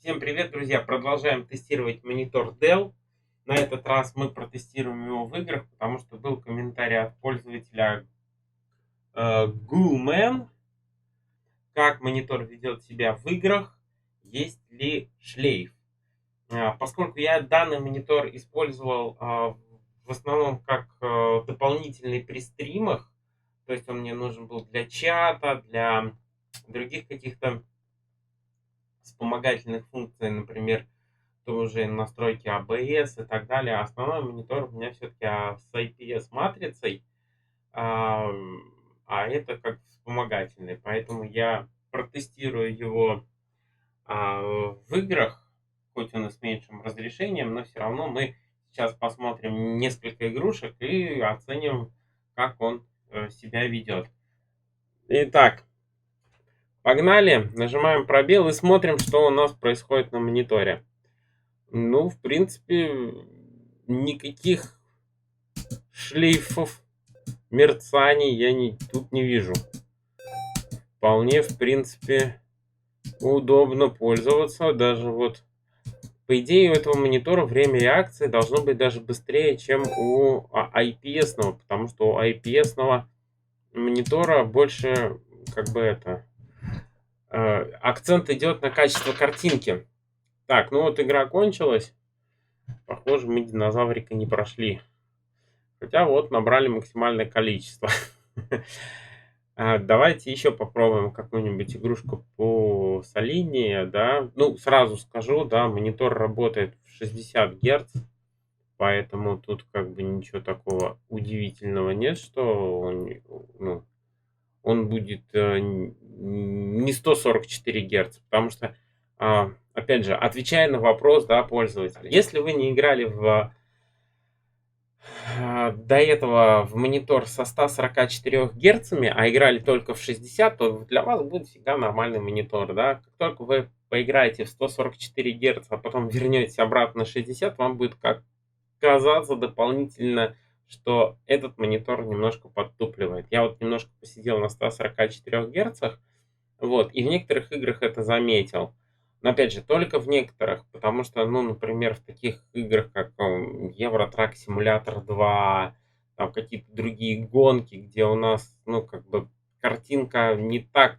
Всем привет, друзья! Продолжаем тестировать монитор Dell. На этот раз мы протестируем его в играх, потому что был комментарий от пользователя Ghoulman, как монитор ведет себя в играх, есть ли шлейф. Поскольку я данный монитор использовал в основном как дополнительный при стримах, то есть он мне нужен был для чата, для других каких-то вспомогательных функций, например, тоже настройки ABS и так далее. Основной монитор у меня все-таки с IPS-матрицей, а, а это как вспомогательный. Поэтому я протестирую его в играх, хоть он и с меньшим разрешением, но все равно мы сейчас посмотрим несколько игрушек и оценим, как он себя ведет. Итак, погнали, нажимаем пробел и смотрим, что у нас происходит на мониторе. Ну, в принципе, никаких шлейфов, мерцаний я тут не вижу. Вполне, в принципе, удобно пользоваться. Даже вот, по идее, у этого монитора время реакции должно быть даже быстрее, чем у IPS-ного, потому что у IPS-ного монитора больше, как бы акцент идет на качество картинки. Так, ну вот игра кончилась. Похоже, мы динозаврика не прошли. Хотя вот набрали максимальное количество. Давайте еще попробуем какую-нибудь игрушку посолиднее, да. Ну, сразу скажу, да, монитор работает в 60 Гц, поэтому тут как бы ничего такого удивительного нет, что он будет не 144 Гц, потому что, опять же, отвечая на вопрос, да, пользователя, если вы не играли до этого в монитор со 144 герцами, а играли только в 60, то для вас будет всегда нормальный монитор, да. Как только вы поиграете в 144 герца, а потом вернетесь обратно на 60, вам будет как казаться дополнительно, что этот монитор немножко подтупливает. Я вот немножко посидел на 144 герцах, вот, и в некоторых играх это заметил. Но опять же, только в некоторых, потому что, ну, например, в таких играх, как Евротрак Симулятор 2, там какие-то другие гонки, где у нас, ну, как бы картинка не так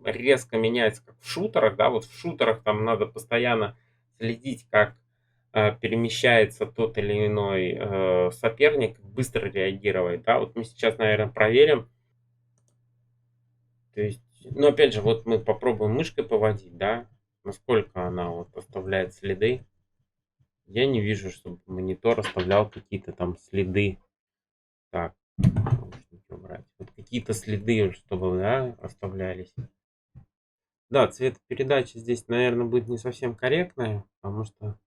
резко меняется, как в шутерах, да, вот в шутерах там надо постоянно следить, как перемещается тот или иной соперник, быстро реагировать, да, вот мы сейчас, наверное, проверим. То есть, ну, опять же, вот мы попробуем мышкой поводить, да, насколько она вот оставляет следы. Я не вижу, чтобы монитор оставлял какие-то там следы. Так, наушники убрать. Вот какие-то следы, чтобы, да, оставлялись. Да, цветопередача здесь, наверное, будет не совсем корректная, потому что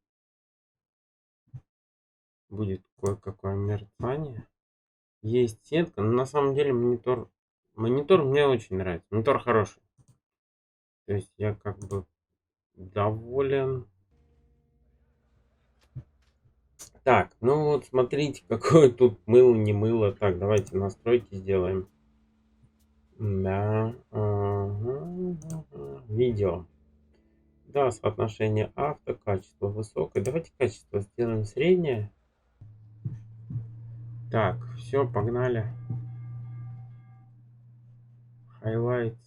будет кое-какое мерцание. Есть сетка, но на самом деле монитор мне очень нравится. Монитор хороший. То есть я как бы доволен. Так, ну вот смотрите, какое тут мыло, не мыло. Так, давайте настройки сделаем. Да, видео. Да, соотношение авто, качество высокое. Давайте качество сделаем среднее. Так, все, погнали. Highlights.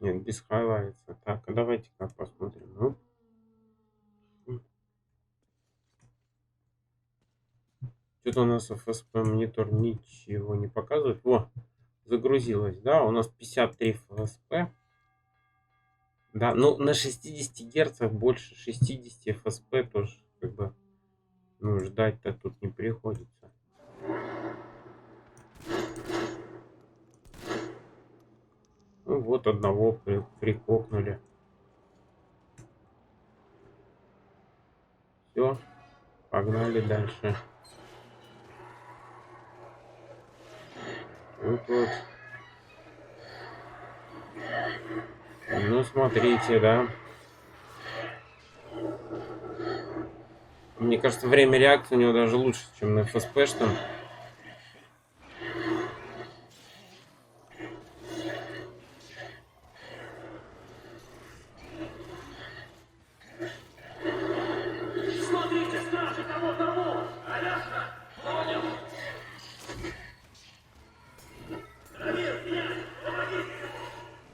Нет, без highlights. Так, а давайте как посмотрим. Ну, что-то у нас FSP монитор ничего не показывает. Во, загрузилось, да, у нас 53 FSP. Да, ну на 60 герцах больше 60 FSP тоже как бы, ну, ждать-то тут не приходится. Ну вот одного прикокнули. Все, погнали дальше. Вот. Ну смотрите, да. Мне кажется, время реакции у него даже лучше, чем на FSP-шном.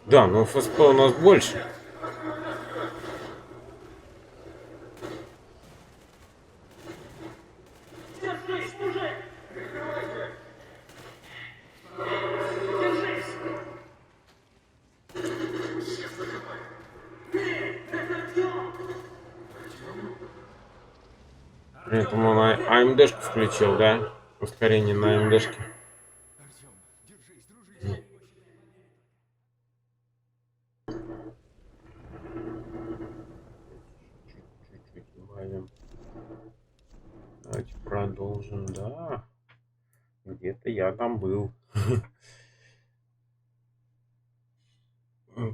Да, но ФСП у нас больше. При этом он АМДшку включил, да? Ускорение на АМДшке. Чуть-чуть добавим. Давайте продолжим, да. Где-то я там был.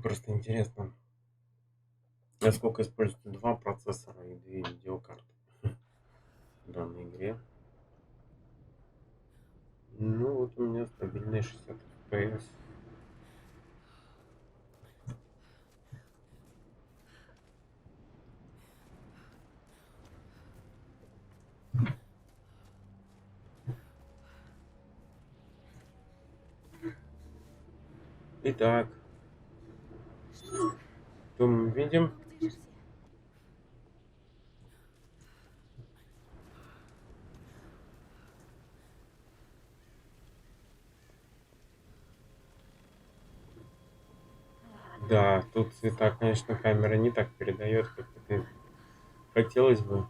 Просто интересно, насколько используются два процессора и две видеокарты в данной игре. Ну вот у меня стабильные 60 FPS. Итак, что мы видим? Да, тут цвета, конечно, камера не так передает, как это хотелось бы.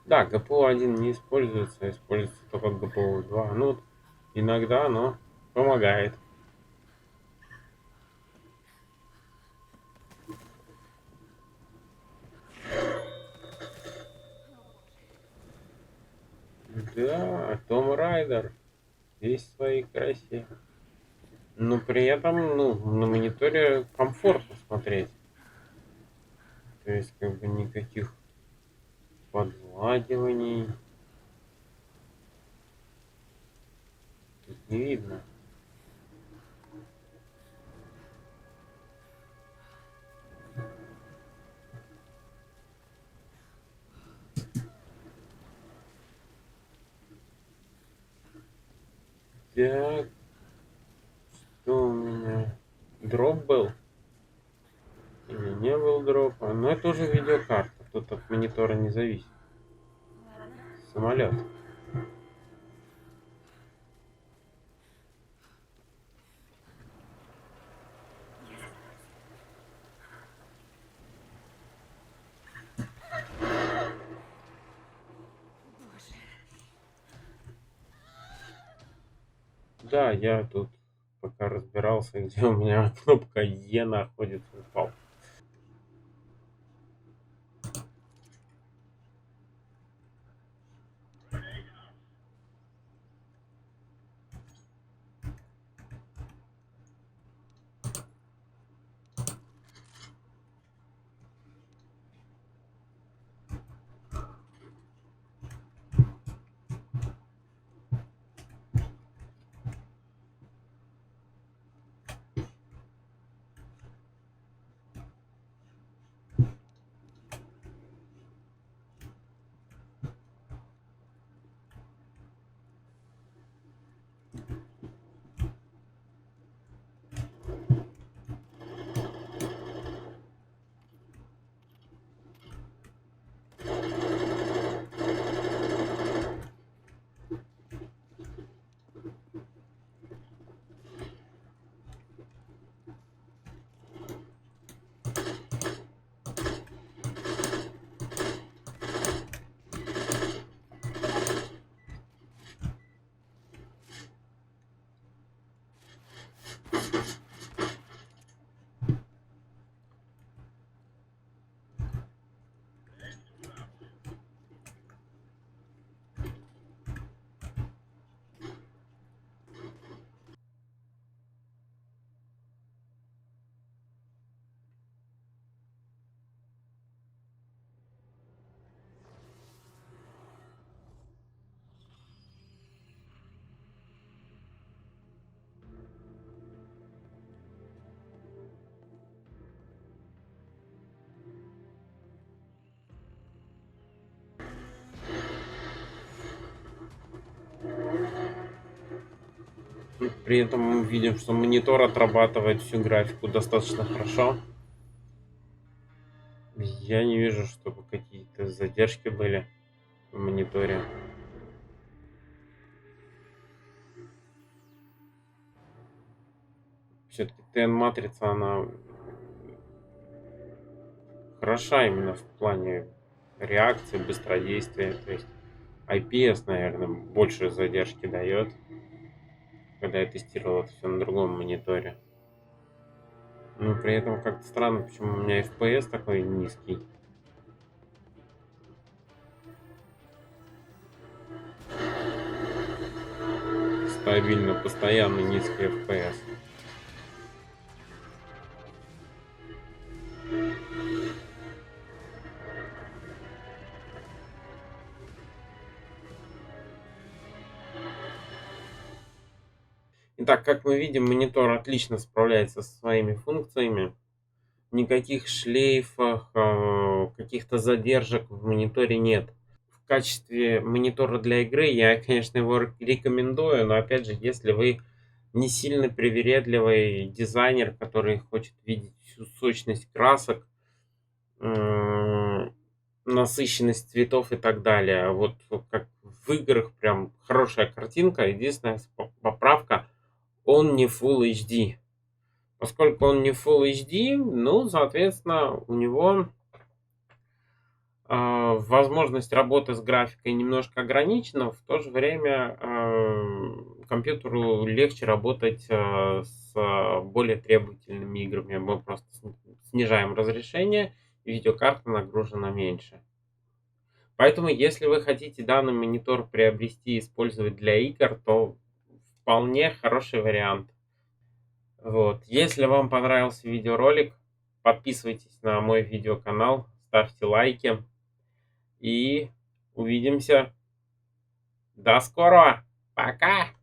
Да, GPU 1 не используется, используется только GPU 2. Ну, вот иногда оно помогает. Да, Том Райдер весь в своей красе. Но при этом, ну, на мониторе комфортно смотреть. То есть, как бы никаких подвладиваний тут не видно. Так, что у меня? Дроп был? Или не был дропа? Но это уже видеокарта. Тут от монитора не зависит. Самолет. Да, я тут пока разбирался, где у меня кнопка Е находится, упал. При этом мы видим, что монитор отрабатывает всю графику достаточно хорошо. Я не вижу, чтобы какие-то задержки были в мониторе. Все-таки TN-матрица, она хороша именно в плане реакции, быстродействия. То есть IPS, наверное, больше задержки дает, когда я тестировал это все на другом мониторе. Но при этом как-то странно, почему у меня FPS такой низкий. Стабильно, постоянно низкий FPS. Итак, как мы видим, монитор отлично справляется со своими функциями. Никаких шлейфов, каких-то задержек в мониторе нет. В качестве монитора для игры я, конечно, его рекомендую, но опять же, если вы не сильно привередливый дизайнер, который хочет видеть всю сочность красок, насыщенность цветов и так далее. Вот как в играх прям хорошая картинка. Единственная поправка, он не Full HD. Поскольку он не Full HD, ну, соответственно, у него возможность работы с графикой немножко ограничена. В то же время компьютеру легче работать с более требовательными играми. Мы просто снижаем разрешение, и видеокарта нагружена меньше. Поэтому, если вы хотите данный монитор приобрести и использовать для игр, то вполне хороший вариант. Вот. Если вам понравился видеоролик, подписывайтесь на мой видеоканал, ставьте лайки и увидимся. До скорого! Пока!